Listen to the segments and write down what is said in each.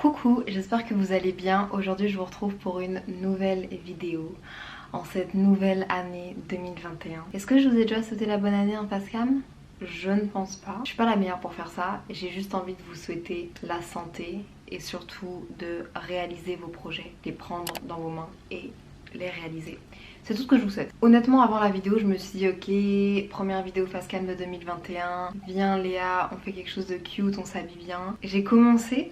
Coucou, j'espère que vous allez bien. Aujourd'hui je vous retrouve pour une nouvelle vidéo en cette nouvelle année 2021. Est-ce que je vous ai déjà souhaité la bonne année en face cam? Je ne pense pas. Je suis pas la meilleure pour faire ça. J'ai juste envie de vous souhaiter la santé et surtout de réaliser vos projets, les prendre dans vos mains et les réaliser. C'est tout ce que je vous souhaite. Honnêtement, avant la vidéo, je me suis dit ok, première vidéo face cam de 2021. Viens Léa, on fait quelque chose de cute, on s'habille bien. J'ai commencé,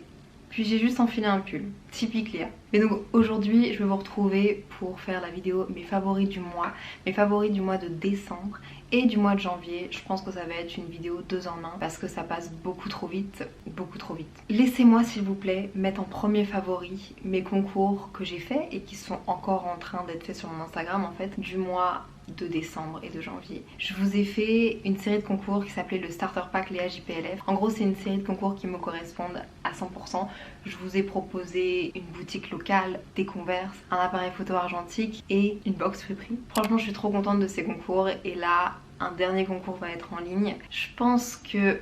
puis j'ai juste enfilé un pull. Typique Léa. Mais donc aujourd'hui, je vais vous retrouver pour faire la vidéo mes favoris du mois. Mes favoris du mois de décembre et du mois de janvier. Je pense que ça va être une vidéo 2 en 1 parce que ça passe beaucoup trop vite. Beaucoup trop vite. Laissez-moi s'il vous plaît mettre en premier favori mes concours que j'ai fait et qui sont encore en train d'être faits sur mon Instagram en fait du mois de décembre et de janvier. Je vous ai fait une série de concours qui s'appelait le Starter Pack Léa JPLF. En gros c'est une série de concours qui me correspondent à 100%. Je vous ai proposé une boutique locale, des Converse, un appareil photo argentique et une box Friperie. Franchement je suis trop contente de ces concours et là un dernier concours va être en ligne. Je pense que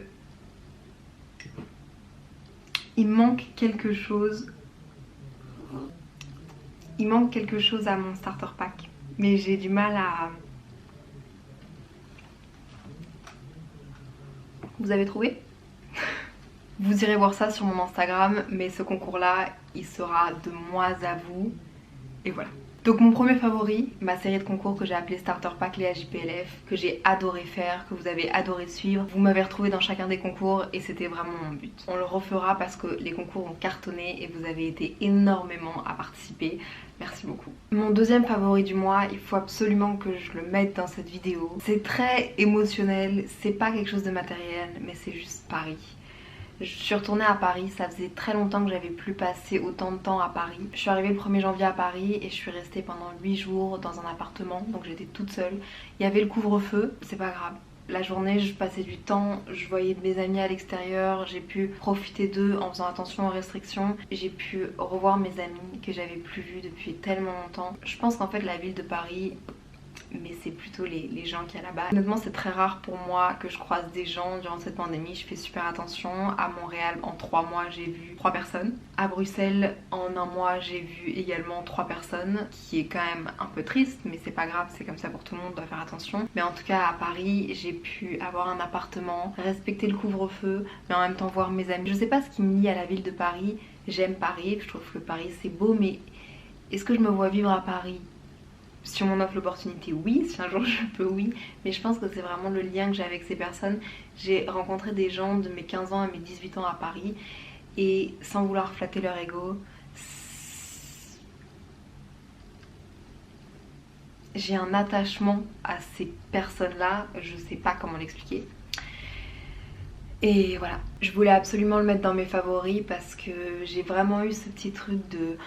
il manque quelque chose. Il manque quelque chose à mon Starter Pack. Mais j'ai du mal à... Vous avez trouvé? Vous irez voir ça sur mon Instagram, mais ce concours-là, il sera de moi à vous. Et voilà. Donc mon premier favori, ma série de concours que j'ai appelé Starter Pack Léa JPLF, que j'ai adoré faire, que vous avez adoré suivre. Vous m'avez retrouvé dans chacun des concours et c'était vraiment mon but. On le refera parce que les concours ont cartonné et vous avez été énormément à participer. Merci beaucoup. Mon deuxième favori du mois, il faut absolument que je le mette dans cette vidéo. C'est très émotionnel, c'est pas quelque chose de matériel, mais c'est juste Paris. Je suis retournée à Paris, ça faisait très longtemps que j'avais plus passé autant de temps à Paris. Je suis arrivée le 1er janvier à Paris et je suis restée pendant 8 jours dans un appartement, donc j'étais toute seule. Il y avait le couvre-feu, c'est pas grave. La journée, je passais du temps, je voyais mes amis à l'extérieur, j'ai pu profiter d'eux en faisant attention aux restrictions. J'ai pu revoir mes amis que j'avais plus vus depuis tellement longtemps. Je pense qu'en fait la ville de Paris... mais c'est plutôt les gens qui y a là-bas. Honnêtement c'est très rare pour moi que je croise des gens durant cette pandémie, je fais super attention. À Montréal en 3 mois j'ai vu 3 personnes. À Bruxelles en 1 mois j'ai vu également 3 personnes, qui est quand même un peu triste mais c'est pas grave, c'est comme ça pour tout le monde, on doit faire attention. Mais en tout cas à Paris j'ai pu avoir un appartement, respecter le couvre-feu mais en même temps voir mes amis. Je sais pas ce qui me lie à la ville de Paris, j'aime Paris, je trouve que Paris c'est beau, mais est-ce que je me vois vivre à Paris? Si on m'en offre l'opportunité, oui. Si un jour je peux, oui. Mais je pense que c'est vraiment le lien que j'ai avec ces personnes. J'ai rencontré des gens de mes 15 ans à mes 18 ans à Paris. Et sans vouloir flatter leur ego, j'ai un attachement à ces personnes-là. Je sais pas comment l'expliquer. Et voilà. Je voulais absolument le mettre dans mes favoris parce que j'ai vraiment eu ce petit truc de...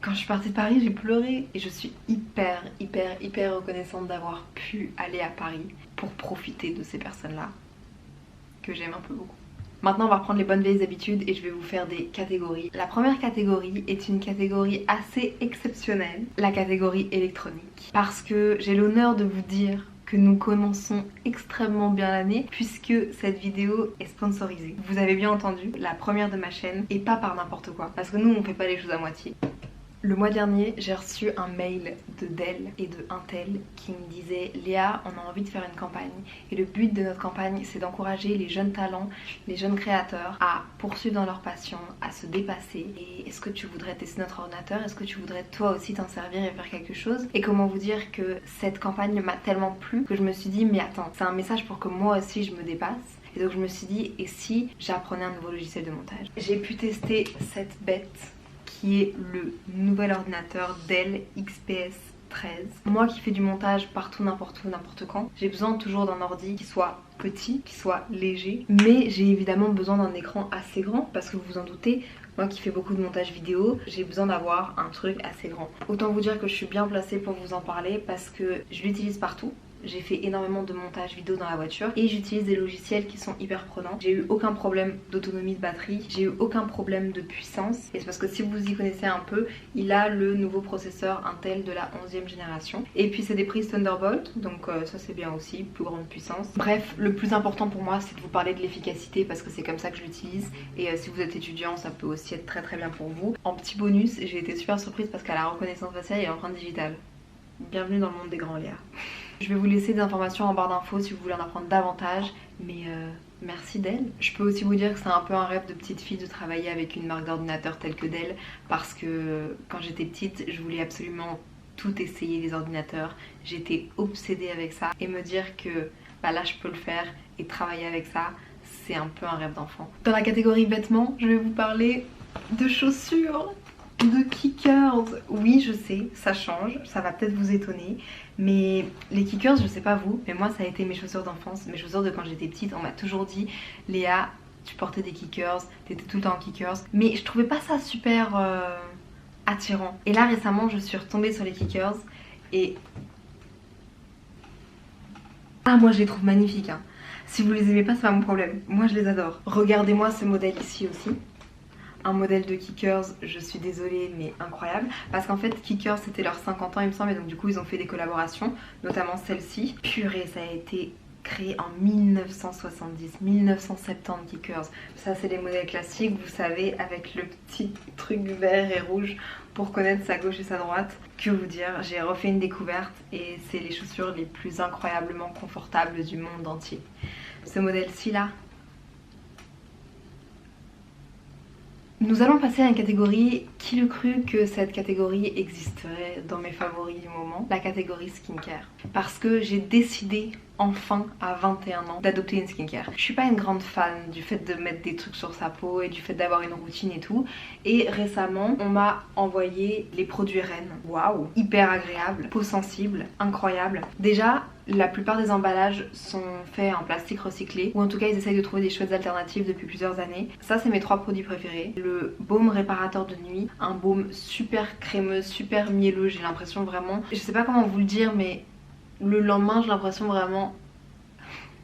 Quand je suis partie de Paris, j'ai pleuré et je suis hyper reconnaissante d'avoir pu aller à Paris pour profiter de ces personnes-là que j'aime un peu beaucoup. Maintenant on va reprendre les bonnes vieilles habitudes et je vais vous faire des catégories. La première catégorie est une catégorie assez exceptionnelle, la catégorie électronique. Parce que j'ai l'honneur de vous dire que nous commençons extrêmement bien l'année puisque cette vidéo est sponsorisée. Vous avez bien entendu, la première de ma chaîne et pas par n'importe quoi. Parce que nous on fait pas les choses à moitié. Le mois dernier, j'ai reçu un mail de Dell et de Intel qui me disait « Léa, on a envie de faire une campagne et le but de notre campagne, c'est d'encourager les jeunes talents, les jeunes créateurs à poursuivre dans leur passion, à se dépasser. Et est-ce que tu voudrais tester notre ordinateur? Est-ce que tu voudrais toi aussi t'en servir et faire quelque chose ?» Et comment vous dire que cette campagne m'a tellement plu que je me suis dit « Mais attends, c'est un message pour que moi aussi je me dépasse ». Et donc je me suis dit « Et si j'apprenais un nouveau logiciel de montage ?» J'ai pu tester cette bête qui est le nouvel ordinateur Dell XPS 13. Moi qui fais du montage partout, n'importe où, n'importe quand, j'ai besoin toujours d'un ordi qui soit petit, qui soit léger, mais j'ai évidemment besoin d'un écran assez grand parce que vous vous en doutez, moi qui fais beaucoup de montage vidéo, j'ai besoin d'avoir un truc assez grand. Autant vous dire que je suis bien placée pour vous en parler parce que je l'utilise partout. j'ai fait énormément de montage vidéo dans la voiture et j'utilise des logiciels qui sont hyper prenants. J'ai eu aucun problème d'autonomie de batterie, j'ai eu aucun problème de puissance et c'est parce que si vous y connaissez un peu, il a le nouveau processeur Intel de la 11e génération. Et puis c'est des prises Thunderbolt, donc ça c'est bien aussi, plus grande puissance. Bref, le plus important pour moi c'est de vous parler de l'efficacité parce que c'est comme ça que je l'utilise et si vous êtes étudiant ça peut aussi être très bien pour vous. En petit bonus, j'ai été super surprise parce qu'à la reconnaissance faciale et l'empreinte digitale. Bienvenue dans le monde des grands Léa. Je vais vous laisser des informations en barre d'infos si vous voulez en apprendre davantage, mais merci Dell. Je peux aussi vous dire que c'est un peu un rêve de petite fille de travailler avec une marque d'ordinateur telle que Dell parce que quand j'étais petite, je voulais absolument tout essayer les ordinateurs. J'étais obsédée avec ça et me dire que bah là je peux le faire et travailler avec ça, c'est un peu un rêve d'enfant. Dans la catégorie vêtements, je vais vous parler de chaussures. De kickers, oui je sais, ça change, ça va peut-être vous étonner, mais les kickers, je sais pas vous, mais moi ça a été mes chaussures d'enfance, mes chaussures de quand j'étais petite. On m'a toujours dit, Léa, tu portais des kickers, t'étais tout le temps en kickers, mais je trouvais pas ça super attirant. Et là récemment je suis retombée sur les kickers et... Ah moi je les trouve magnifiques hein. Si vous les aimez pas c'est pas mon problème, moi je les adore. Regardez-moi ce modèle ici aussi. Un modèle de Kickers, je suis désolée mais incroyable parce qu'en fait Kickers c'était leurs 50 ans il me semble et donc du coup ils ont fait des collaborations, notamment celle-ci. Purée, ça a été créé en 1970, 1970 Kickers. Ça c'est les modèles classiques, vous savez, avec le petit truc vert et rouge pour connaître sa gauche et sa droite. Que vous dire, j'ai refait une découverte et c'est les chaussures les plus incroyablement confortables du monde entier. Ce modèle-ci là, nous allons passer à une catégorie, qui l'eût cru que cette catégorie existerait dans mes favoris du moment, la catégorie skincare. Parce que j'ai décidé enfin à 21 ans d'adopter une skincare. Je suis pas une grande fan du fait de mettre des trucs sur sa peau et du fait d'avoir une routine et tout. Et récemment on m'a envoyé les produits Rennes. Waouh, hyper agréable, peau sensible, incroyable. Déjà la plupart des emballages sont faits en plastique recyclé ou en tout cas ils essayent de trouver des chouettes alternatives depuis plusieurs années. Ça c'est mes 3 produits préférés. Le baume réparateur de nuit, un baume super crémeux, super mielleux, j'ai l'impression vraiment, je sais pas comment vous le dire mais le lendemain j'ai l'impression vraiment...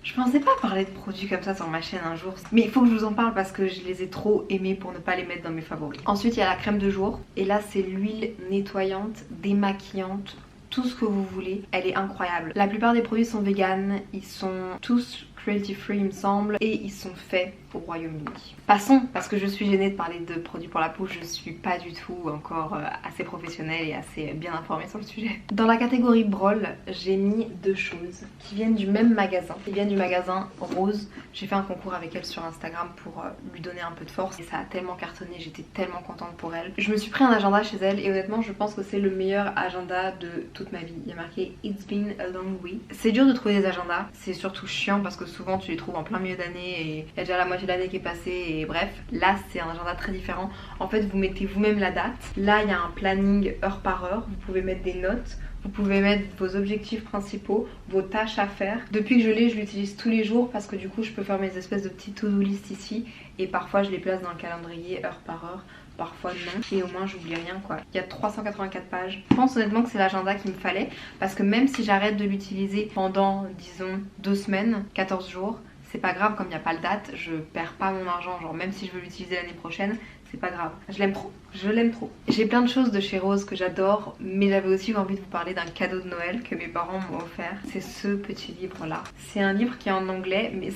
Je pensais pas parler de produits comme ça sur ma chaîne un jour, mais il faut que je vous en parle parce que je les ai trop aimés pour ne pas les mettre dans mes favoris. Ensuite il y a la crème de jour et là c'est l'huile nettoyante, démaquillante, tout ce que vous voulez, elle est incroyable. La plupart des produits sont vegan, ils sont tous cruelty free il me semble et ils sont faits au Royaume-Uni. Passons, parce que je suis gênée de parler de produits pour la peau, je suis pas du tout encore assez professionnelle et assez bien informée sur le sujet. Dans la catégorie Brol, j'ai mis 2 choses qui viennent du même magasin, qui viennent du magasin Rose. J'ai fait un concours avec elle sur Instagram pour lui donner un peu de force et ça a tellement cartonné, j'étais tellement contente pour elle. Je me suis pris un agenda chez elle et honnêtement je pense que c'est le meilleur agenda de toute ma vie. Il y a marqué It's been a long week. C'est dur de trouver des agendas, c'est surtout chiant parce que souvent tu les trouves en plein milieu d'année et il y a déjà la moitié de l'année qui est passée et bref. Là c'est un agenda très différent. En fait vous mettez vous-même la date. Là il y a un planning heure par heure, vous pouvez mettre des notes. Vous pouvez mettre vos objectifs principaux, vos tâches à faire. Depuis que je l'ai, je l'utilise tous les jours parce que du coup je peux faire mes espèces de petites to-do list ici et parfois je les place dans le calendrier heure par heure, parfois non et au moins j'oublie rien quoi. Il y a 384 pages. Je pense honnêtement que c'est l'agenda qu'il me fallait parce que même si j'arrête de l'utiliser pendant disons 2 semaines, 14 jours, c'est pas grave comme il n'y a pas de date, je perds pas mon argent, genre même si je veux l'utiliser l'année prochaine, c'est pas grave. Je l'aime trop, je l'aime trop. J'ai plein de choses de chez Rose que j'adore, mais j'avais aussi envie de vous parler d'un cadeau de Noël que mes parents m'ont offert. C'est ce petit livre là. C'est un livre qui est en anglais, mais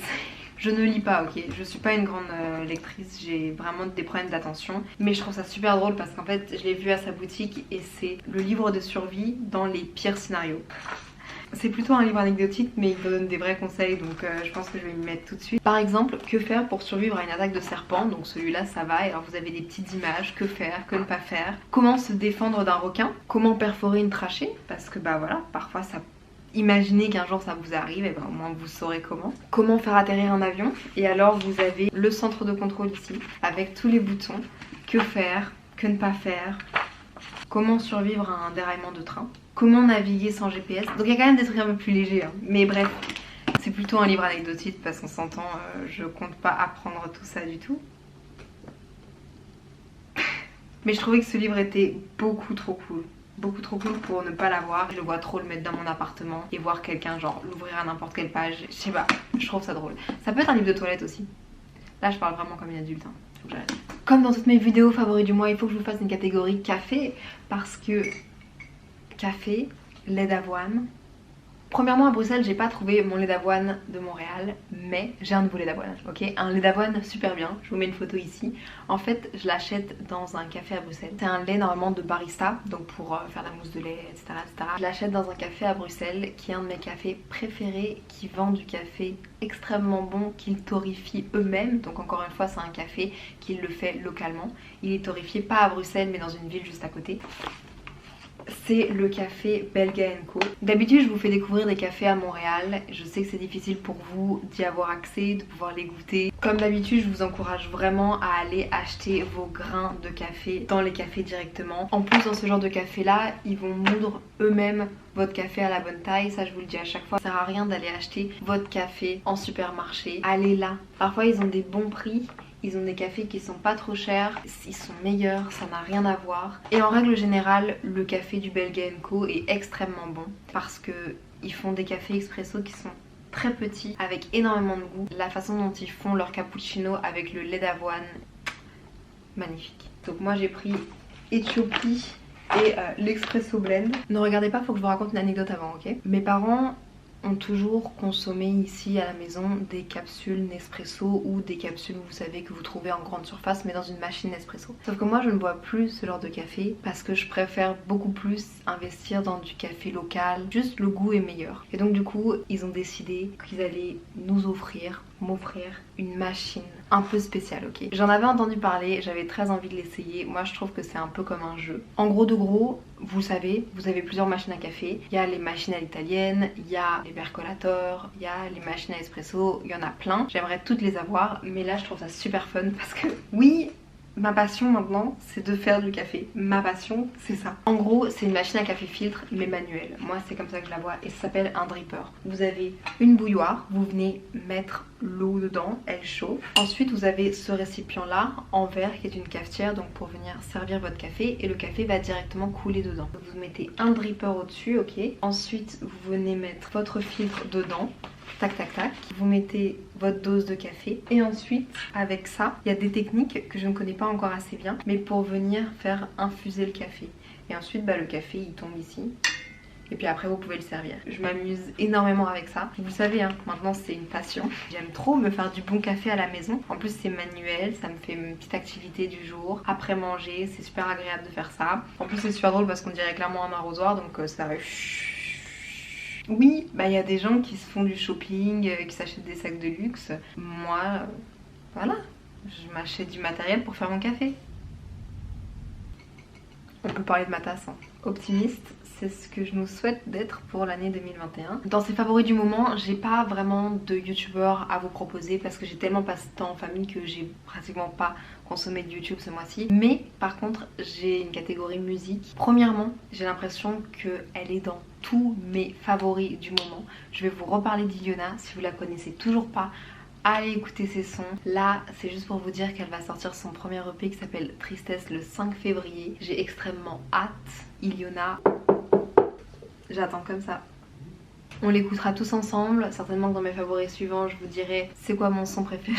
je ne lis pas, ok. Je suis pas une grande lectrice, j'ai vraiment des problèmes d'attention. Mais je trouve ça super drôle parce qu'en fait, je l'ai vu à sa boutique et c'est le livre de survie dans les pires scénarios. C'est plutôt un livre anecdotique mais il donne des vrais conseils donc je pense que je vais m'y mettre tout de suite. Par exemple, que faire pour survivre à une attaque de serpent, donc celui-là ça va, et alors vous avez des petites images, que faire, que ne pas faire. Comment se défendre d'un requin, comment perforer une trachée, parce que bah voilà, parfois ça... Imaginez qu'un jour ça vous arrive, et ben au moins vous saurez comment. Comment faire atterrir un avion, et alors vous avez le centre de contrôle ici, avec tous les boutons, que faire, que ne pas faire, comment survivre à un déraillement de train. Comment naviguer sans GPS. Donc il y a quand même des trucs un peu plus légers hein. Mais bref, c'est plutôt un livre anecdotique parce qu'on s'entend, je compte pas apprendre tout ça du tout. Mais je trouvais que ce livre était beaucoup trop cool. beaucoup trop cool pour ne pas l'avoir. Je le vois trop le mettre dans mon appartement et voir quelqu'un genre l'ouvrir à n'importe quelle page. Je sais pas, je trouve ça drôle. Ça peut être un livre de toilette aussi. Là je parle vraiment comme une adulte, hein. Faut que j'arrête. Comme dans toutes mes vidéos favoris du mois, il faut que je vous fasse une catégorie café parce que café, lait d'avoine. Premièrement, à Bruxelles, j'ai pas trouvé mon lait d'avoine de Montréal, mais j'ai un nouveau lait d'avoine, ok? Un lait d'avoine super bien, je vous mets une photo ici. En fait, je l'achète dans un café à Bruxelles. C'est un lait normalement de barista, donc pour faire la mousse de lait, etc., etc. Je l'achète dans un café à Bruxelles, qui est un de mes cafés préférés, qui vend du café extrêmement bon, qu'ils torréfient eux-mêmes. Donc encore une fois, c'est un café qui le fait localement. Il est torréfié pas à Bruxelles, mais dans une ville juste à côté. C'est le café Belga & Co. D'habitude je vous fais découvrir des cafés à Montréal. Je sais que c'est difficile pour vous d'y avoir accès, de pouvoir les goûter. Comme d'habitude je vous encourage vraiment à aller acheter vos grains de café dans les cafés directement. En plus dans ce genre de café là, ils vont moudre eux-mêmes votre café à la bonne taille, ça je vous le dis à chaque fois. Ça sert à rien d'aller acheter votre café en supermarché. Allez là. Parfois ils ont des bons prix. Ils ont des cafés qui sont pas trop chers, ils sont meilleurs, ça n'a rien à voir. Et en règle générale, le café du Belga & Co est extrêmement bon parce que ils font des cafés expresso qui sont très petits avec énormément de goût. La façon dont ils font leur cappuccino avec le lait d'avoine, magnifique. Donc moi j'ai pris Éthiopie et l'expresso blend. Ne regardez pas, faut que je vous raconte une anecdote avant, ok? Mes parents ont toujours consommé ici à la maison des capsules Nespresso ou des capsules, vous savez, que vous trouvez en grande surface mais dans une machine Nespresso. Sauf que moi je ne bois plus ce genre de café parce que je préfère beaucoup plus investir dans du café local, juste le goût est meilleur. Et donc du coup ils ont décidé qu'ils allaient nous m'offrir une machine un peu spéciale, ok? J'en avais entendu parler, j'avais très envie de l'essayer. Moi je trouve que c'est un peu comme un jeu. En gros de gros, vous savez, vous avez plusieurs machines à café. Il y a les machines à l'italienne, il y a les percolators, il y a les machines à espresso, il y en a plein. J'aimerais toutes les avoir, mais là je trouve ça super fun parce que oui, ma passion maintenant c'est de faire du café. Ma passion c'est ça. En gros c'est une machine à café filtre mais manuelle. Moi c'est comme ça que je la vois et ça s'appelle un dripper. Vous avez une bouilloire, vous venez mettre l'eau dedans, elle chauffe. Ensuite vous avez ce récipient là en verre qui est une cafetière donc pour venir servir votre café et le café va directement couler dedans. Vous mettez un dripper au dessus, ok. Ensuite vous venez mettre votre filtre dedans. Tac tac tac, vous mettez votre dose de café et ensuite avec ça il y a des techniques que je ne connais pas encore assez bien mais pour venir faire infuser le café et ensuite le café il tombe ici et puis après vous pouvez le servir. Je m'amuse énormément avec ça, vous le savez hein, maintenant c'est une passion. J'aime trop me faire du bon café à la maison, en plus c'est manuel, ça me fait une petite activité du jour après manger, c'est super agréable de faire ça. En plus c'est super drôle parce qu'on dirait clairement un arrosoir donc ça arrive. Oui, il y a des gens qui se font du shopping, qui s'achètent des sacs de luxe. Moi, voilà, je m'achète du matériel pour faire mon café. On peut parler de ma tasse, hein. Optimiste, c'est ce que je nous souhaite d'être pour l'année 2021. Dans ces favoris du moment, j'ai pas vraiment de youtubeurs à vous proposer parce que j'ai tellement passé de temps en famille que j'ai pratiquement pas consommé de YouTube ce mois-ci. Mais par contre, j'ai une catégorie musique. Premièrement, j'ai l'impression qu'elle est dans tous mes favoris du moment. Je vais vous reparler d'Iliona, si vous la connaissez toujours pas. Allez écouter ses sons. Là c'est juste pour vous dire qu'elle va sortir son premier EP qui s'appelle Tristesse le 5 février. J'ai extrêmement hâte. Iliona, j'attends comme ça. On l'écoutera tous ensemble. Certainement que dans mes favoris suivants je vous dirai c'est quoi mon son préféré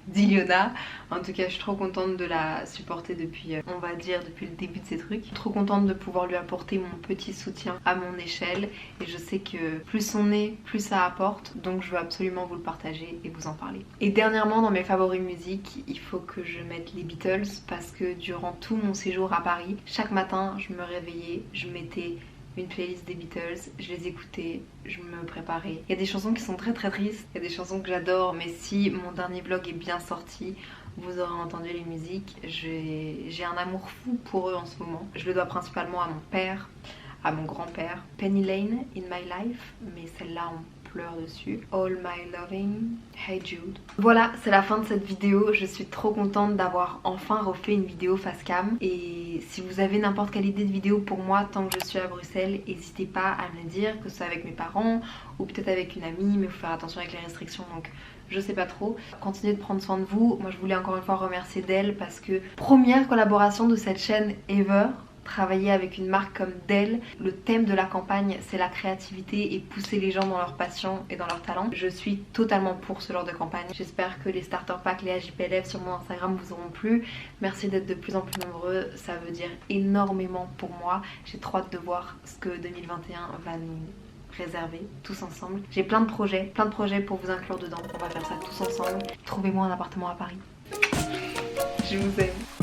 d'Iliona. En tout cas je suis trop contente de la supporter depuis, on va dire, depuis le début de ces trucs. Trop contente de pouvoir lui apporter mon petit soutien à mon échelle. Et je sais que plus on est, plus ça apporte. Donc je veux absolument vous le partager et vous en parler. Et dernièrement dans mes favoris musique, il faut que je mette les Beatles. Parce que durant tout mon séjour à Paris, chaque matin je me réveillais, je mettais une playlist des Beatles, je les écoutais, je me préparais. Il y a des chansons qui sont très très tristes, il y a des chansons que j'adore, mais si mon dernier vlog est bien sorti, vous aurez entendu les musiques. J'ai un amour fou pour eux en ce moment. Je le dois principalement à mon père, à mon grand-père. Penny Lane, In My Life, mais celle-là on pleure dessus. All My Loving, Hey Jude. Voilà, c'est la fin de cette vidéo. Je suis trop contente d'avoir enfin refait une vidéo face cam. Et si vous avez n'importe quelle idée de vidéo pour moi tant que je suis à Bruxelles, n'hésitez pas à me le dire, que ce soit avec mes parents ou peut-être avec une amie, mais il faut faire attention avec les restrictions donc je sais pas trop. Continuez de prendre soin de vous. Moi je voulais encore une fois remercier d'elle parce que première collaboration de cette chaîne ever. travailler avec une marque comme Dell. Le thème de la campagne, c'est la créativité et pousser les gens dans leur passion et dans leur talent. Je suis totalement pour ce genre de campagne. J'espère que les starter packs, les AJPLF sur mon Instagram vous auront plu. Merci d'être de plus en plus nombreux, ça veut dire énormément pour moi. J'ai trop hâte de voir ce que 2021 va nous réserver tous ensemble. J'ai plein de projets pour vous inclure dedans. On va faire ça tous ensemble. Trouvez-moi un appartement à Paris. Je vous aime.